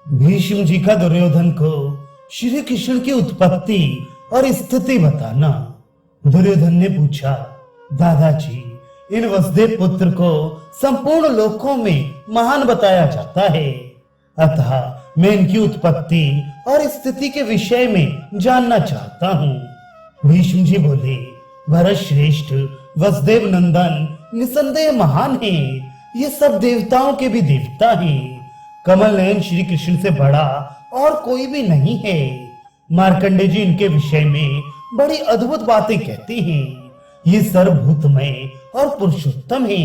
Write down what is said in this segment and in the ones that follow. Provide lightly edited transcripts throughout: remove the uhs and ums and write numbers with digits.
भीष्म जी का दुर्योधन को श्री कृष्ण की उत्पत्ति और स्थिति बताना। दुर्योधन ने पूछा, दादाजी, इन वसुदेव पुत्र को संपूर्ण लोकों में महान बताया जाता है, अतः मैं इनकी उत्पत्ति और स्थिति के विषय में जानना चाहता हूँ। भीष्म जी बोले, भरत श्रेष्ठ, वसुदेव नंदन निसंदेह महान है, ये सब देवताओं के भी देवता हैं। कमल नयन श्री कृष्ण से बड़ा और कोई भी नहीं है। मार्कंडे जी इनके विषय में बड़ी अद्भुत बातें कहते हैं। ये सर्वभूतमय और पुरुषोत्तम है।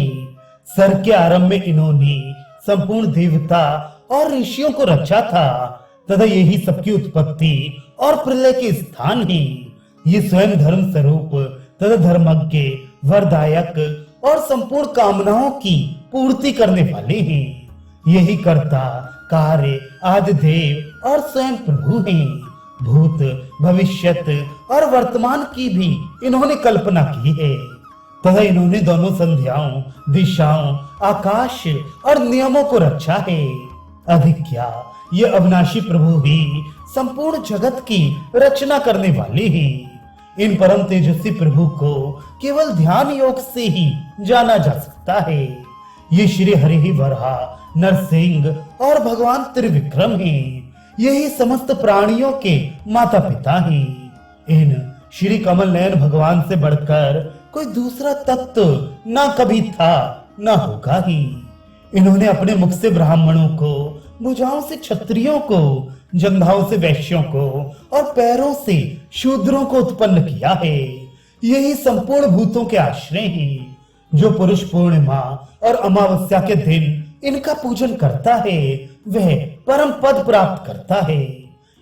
सर के आरंभ में इन्होंने संपूर्ण देवता और ऋषियों को रचा था तथा यही सबकी उत्पत्ति और प्रलय के स्थान है। ये स्वयं धर्म स्वरूप तथा धर्मज्ञ, वरदायक और संपूर्ण कामनाओं की पूर्ति करने वाले हैं। यही कर्ता, कार्य, आदि देव और स्वयं प्रभु हैं। भूत, भविष्यत और वर्तमान की भी इन्होंने कल्पना की है तथा इन्होंने दोनों संध्याओं, दिशाओं, आकाश और नियमों को रचा है। अधिक क्या, ये अविनाशी प्रभु ही संपूर्ण जगत की रचना करने वाले हैं। इन परम तेजस्वी प्रभु को केवल ध्यान योग से ही जाना जा सकता है। ये श्री हरि वराह, नरसिंह और भगवान त्रिविक्रम हैं। यही समस्त प्राणियों के माता पिता हैं। इन श्री कमल नयन भगवान से बढ़कर कोई दूसरा तत्व ना कभी था ना होगा ही। इन्होंने अपने मुख से ब्राह्मणों को, भुजाओं से क्षत्रियों को, जंघाओं से वैश्यों को और पैरों से शूद्रों को उत्पन्न किया है। यही संपूर्ण भूतों के आश्रय हैं। जो पुरुष पूर्णिमा और अमावस्या के दिन इनका पूजन करता है वह परम पद प्राप्त करता है।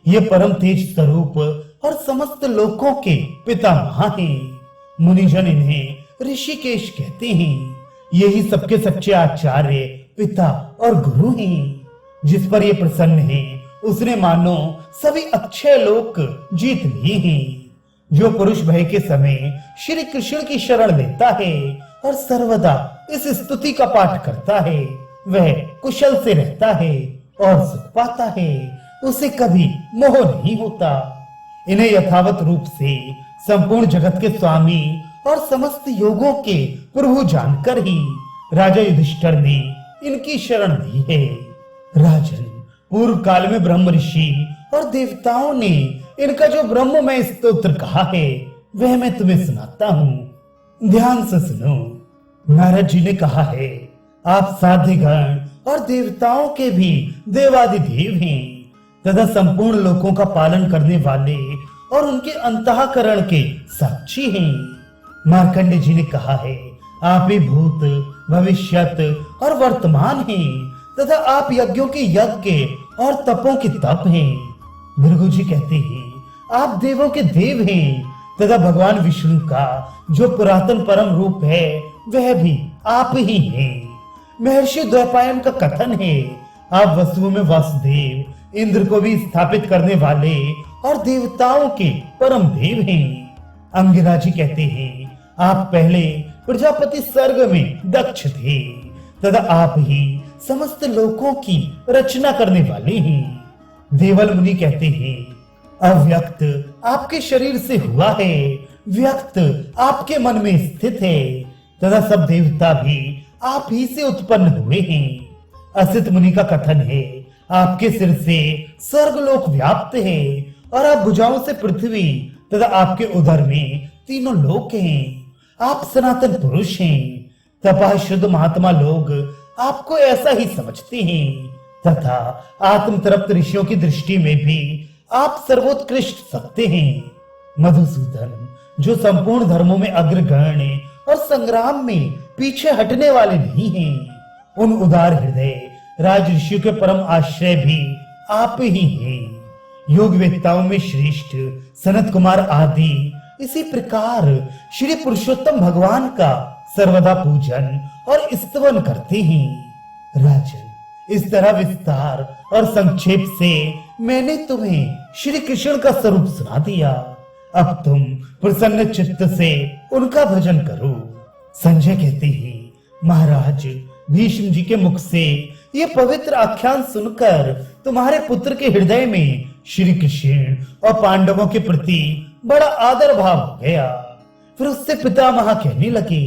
ये परम तेज स्वरूप और समस्त लोकों के पितामह हैं। मुनिजन इन्हें ऋषिकेश कहते हैं। यही सबके सच्चे आचार्य, पिता और गुरु हैं। जिस पर ये प्रसन्न है उसने मानो सभी अक्षय लोक जीत लिए हैं। जो पुरुष भय के समय श्री कृष्ण की शरण लेता है और सर्वदा इस स्तुति का पाठ करता है वह कुशल से रहता है और सुख पाता है। उसे कभी मोह नहीं होता। इन्हें यथावत रूप से संपूर्ण जगत के स्वामी और समस्त योगों के प्रभु जानकर ही राजा युधिष्ठिर ने इनकी शरण ली है। राजन, पूर्व काल में ब्रह्म ऋषि और देवताओं ने इनका जो ब्रह्ममय स्तोत्र कहा है वह मैं तुम्हें सुनाता हूँ। ध्यान से सुनो। नारद जी ने कहा है, आप साध्य गण और देवताओं के भी देवादिदेव हैं तथा संपूर्ण लोकों का पालन करने वाले और उनके अंतःकरण के साक्षी हैं। मार्कंडे जी ने कहा है, आप ही भूत, भविष्यत और वर्तमान हैं तथा आप यज्ञों के यज्ञ और तपों के तप हैं। भृगु जी कहते हैं, आप देवों के देव हैं तथा भगवान विष्णु का जो पुरातन परम रूप है वह भी आप ही हैं। महर्षि द्वैपायन का कथन है, आप वसुओं में वासुदेव, इंद्र को भी स्थापित करने वाले और देवताओं के परम देव हैं। अंगिरा जी कहते हैं, आप पहले प्रजापति सर्ग में दक्ष थे तथा आप ही समस्त लोकों की रचना करने वाले हैं। देवल मुनि कहते हैं, अव्यक्त आपके शरीर से हुआ है, व्यक्त आपके मन में स्थित है तथा सब देवता भी आप ही से उत्पन्न हुए हैं। असित मुनि का कथन है, आपके सिर से स्वर्गलोक व्याप्त है और आप भुजाओं से पृथ्वी तथा आपके उदर में तीनों लोक हैं। आप सनातन पुरुष हैं। तपा शुद्ध महात्मा लोग आपको ऐसा ही समझते हैं तथा आत्म तृप्त ऋषियों की दृष्टि में भी आप सर्वोत्कृष्ट सत्य हैं। मधुसूदन, जो संपूर्ण धर्मों में अग्रगण्य और संग्राम में पीछे हटने वाले नहीं हैं, उन उदार हृदय राज ऋषियों के परम आश्रय भी आप ही हैं। योग वेत्ताओं में श्रेष्ठ सनत कुमार आदि इसी प्रकार श्री पुरुषोत्तम भगवान का सर्वदा पूजन और स्तवन करते हैं। राजन, इस तरह विस्तार और संक्षेप से मैंने तुम्हें श्री कृष्ण का स्वरूप सुना दिया। अब तुम प्रसन्न चित्त से उनका भजन करो। संजय कहते हैं, महाराज, भीष्म जी के मुख से ये पवित्र आख्यान सुनकर तुम्हारे पुत्र के हृदय में श्री कृष्ण और पांडवों के प्रति बड़ा आदर भाव हो गया। फिर उससे पितामह कहने लगे,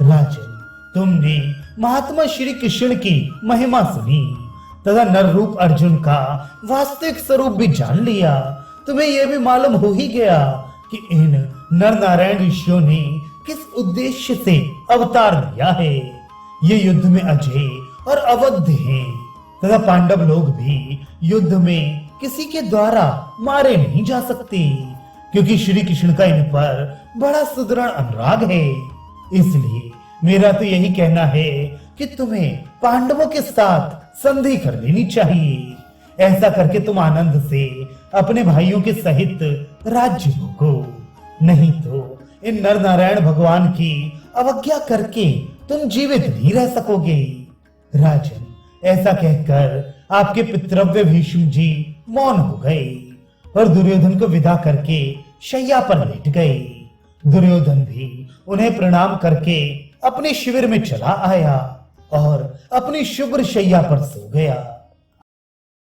राजन, तुमने महात्मा श्री कृष्ण की महिमा सुनी तथा नर रूप अर्जुन का वास्तविक स्वरूप भी जान लिया। तुम्हें यह भी मालूम हो ही गया कि इन नर नारायण ऋषियों ने किस उद्देश्य से अवतार लिया है। ये युद्ध में अजय और अवध हैं तथा पांडव लोग भी युद्ध में किसी के द्वारा मारे नहीं जा सकते, क्योंकि श्री कृष्ण का इन पर बड़ा सुदृढ़ अनुराग है। इसलिए मेरा तो यही कहना है कि तुम्हें पांडवों के साथ संधि कर लेनी चाहिए। ऐसा करके तुम आनंद से अपने भाइयों के सहित राज्य भोगो, नहीं तो इन नर नारायण भगवान की अवज्ञा करके तुम जीवित नहीं रह सकोगे। राजन, ऐसा कहकर आपके पितृव्य भीष्म जी मौन हो गए और दुर्योधन को विदा करके शैया पर लेट गए। दुर्योधन भी उन्हें प्रणाम करके अपने शिविर में चला आया और अपनी शुभ्र शैया पर सो गया।